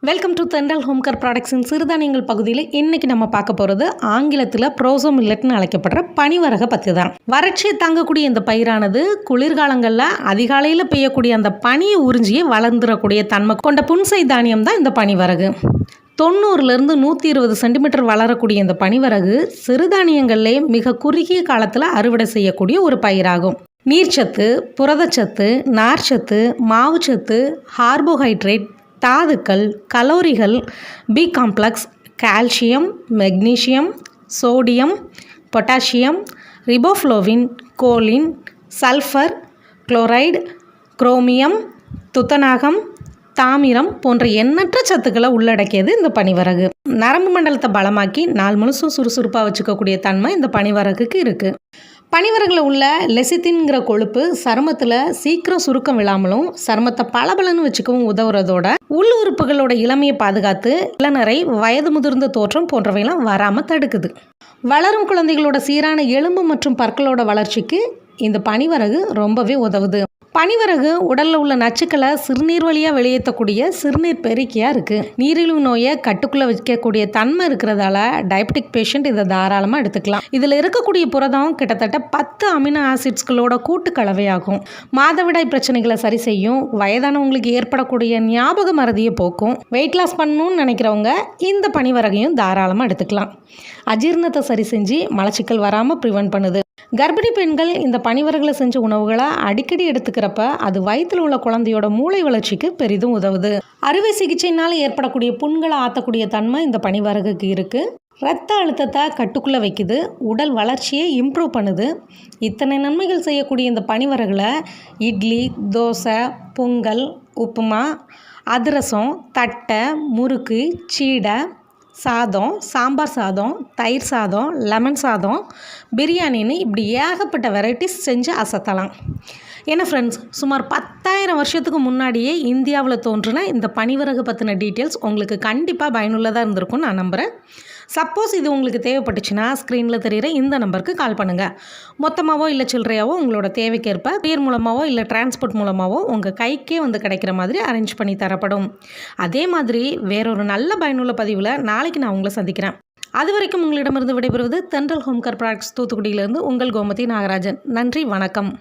Welcome to தென்றல் home care ப்ராடக்ட்ஸின் சிறுதானியங்கள் பகுதியில் இன்றைக்கி நம்ம பார்க்க போகிறது ஆங்கிலத்தில் ப்ரோசோ மில்லட்னு அழைக்கப்படுற பனிவரகை பற்றி தான். வறட்சியை தாங்கக்கூடிய இந்த பயிரானது குளிர்காலங்களில் அதிகாலையில் பெய்யக்கூடிய அந்த பனியை உறிஞ்சியே வளர்ந்துடக்கூடிய தன்மை கொண்ட புன்சை தானியம் தான் இந்த பனிவரகு. 90லேருந்து 120 சென்டிமீட்டர் வளரக்கூடிய இந்த பனிவரகு சிறுதானியங்களிலே மிக குறுகிய காலத்தில் அறுவடை செய்யக்கூடிய ஒரு பயிராகும். நீர்ச்சத்து, புரதச்சத்து, நார்ச்சத்து, மாவுச்சத்து, கார்போஹைட்ரேட், தாதுக்கள், கலோரிகள், B complex, calcium, magnesium, sodium, potassium, riboflavin, choline, sulphur, chloride, chromium, துத்தநாகம், தாமிரம் போன்ற எண்ணற்ற சத்துக்களை உள்ளடக்கியது இந்த பனிவரகு. நரம்பு மண்டலத்தை பலமாக்கி நாள் முழுசும் சுறுசுறுப்பாக வச்சுக்கக்கூடிய தன்மை இந்த பனிவரகுக்கு இருக்குது. பனிவரகில் உள்ள லெசித்தின்கிற கொழுப்பு சருமத்தில் சீக்கிரம் சுருக்கம் விழாமலும் சருமத்தை பளபளன்னு வச்சுக்கவும் உதவுறதோட உள் உறுப்புகளோட இளமையை பாதுகாத்து இளநரை, வயது முதிர்ந்த தோற்றம் போன்றவையெல்லாம் வராமல் தடுக்குது. வளரும் குழந்தைகளோட சீரான எலும்பு மற்றும் பற்களோட வளர்ச்சிக்கு இந்த பனிவரகு ரொம்பவே உதவுது. பனிவரகு உடலில் உள்ள நச்சுக்களை சிறுநீர் வழியாக வெளியேற்றக்கூடிய சிறுநீர் பெருக்கியாக இருக்குது. நீரிழிவு நோயை கட்டுக்குள்ளே வைக்கக்கூடிய தன்மை இருக்கிறதால டயபெட்டிக் பேஷண்ட் இதை தாராளமாக எடுத்துக்கலாம். இதில் இருக்கக்கூடிய புரதம் கிட்டத்தட்ட 10 அமினோ ஆசிட்ஸ்களோட கூட்டு கலவையாகும். மாதவிடாய் பிரச்சனைகளை சரி செய்யும். வயதானவங்களுக்கு ஏற்படக்கூடிய ஞாபக மறதியை போக்கும். வெயிட் லாஸ் பண்ணணும்னு நினைக்கிறவங்க இந்த பனிவரகையும் தாராளமாக எடுத்துக்கலாம். அஜீரணத்தை சரி செஞ்சு மலச்சிக்கல் வராமல் ப்ரிவென்ட் பண்ணுது. கர்ப்பிணி பெண்கள் இந்த பனிவரகுல செஞ்ச உணவுகளை அடிக்கடி எடுத்துக்கிறப்ப அது வயிற்றில் உள்ள குழந்தையோட மூளை வளர்ச்சிக்கு பெரிதும் உதவுது. அறுவை சிகிச்சையினால் ஏற்படக்கூடிய புண்களை ஆற்றக்கூடிய தன்மை இந்த பனிவரகுக்கு இருக்குது. இரத்த அழுத்தத்தை கட்டுக்குள்ளே வைக்குது. உடல் வளர்ச்சியை இம்ப்ரூவ் பண்ணுது. இத்தனை நன்மைகள் செய்யக்கூடிய இந்த பனிவரகுல இட்லி, தோசை, பொங்கல், உப்புமா, அதிரசம், தட்டை, முறுக்கு, சீடை, சாதம், சாம்பார் சாதம், தயிர் சாதம், லெமன் சாதம், பிரியாணின்னு இப்படி ஏகப்பட்ட வெரைட்டிஸ் செஞ்சு அசத்தலாம். ஏன்னா ஃப்ரெண்ட்ஸ், சுமார் 10,000 வருஷத்துக்கு முன்னாடியே இந்தியாவில் தோன்றின இந்த பனிவரகு பற்றின டீட்டெயில்ஸ் உங்களுக்கு கண்டிப்பாக பயனுள்ளதாக இருந்திருக்கும்னு நான் நம்புகிறேன். சப்போஸ் இது உங்களுக்கு தேவைப்பட்டுச்சுன்னா ஸ்க்ரீனில் தெரிகிற இந்த நம்பருக்கு கால் பண்ணுங்கள். மொத்தமாகவோ இல்லை சில்லறையாவோ உங்களோட தேவைக்கேற்ப கொரியர் மூலமாகவோ இல்லை டிரான்ஸ்போர்ட் மூலமாகவோ உங்கள் கைக்கே வந்து கிடைக்கிற மாதிரி அரேஞ்ச் பண்ணி தரப்படும். அதே மாதிரி வேறொரு நல்ல பயனுள்ள பதிவில் நாளைக்கு நான் உங்களை சந்திக்கிறேன். அது வரைக்கும் உங்களிடமிருந்து விடைபெறுவது தென்றல் ஹோம் கேர் ப்ராடக்ட்ஸ் தூத்துக்குடியிலேருந்து உங்கள் கோமதி நாகராஜன். நன்றி, வணக்கம்.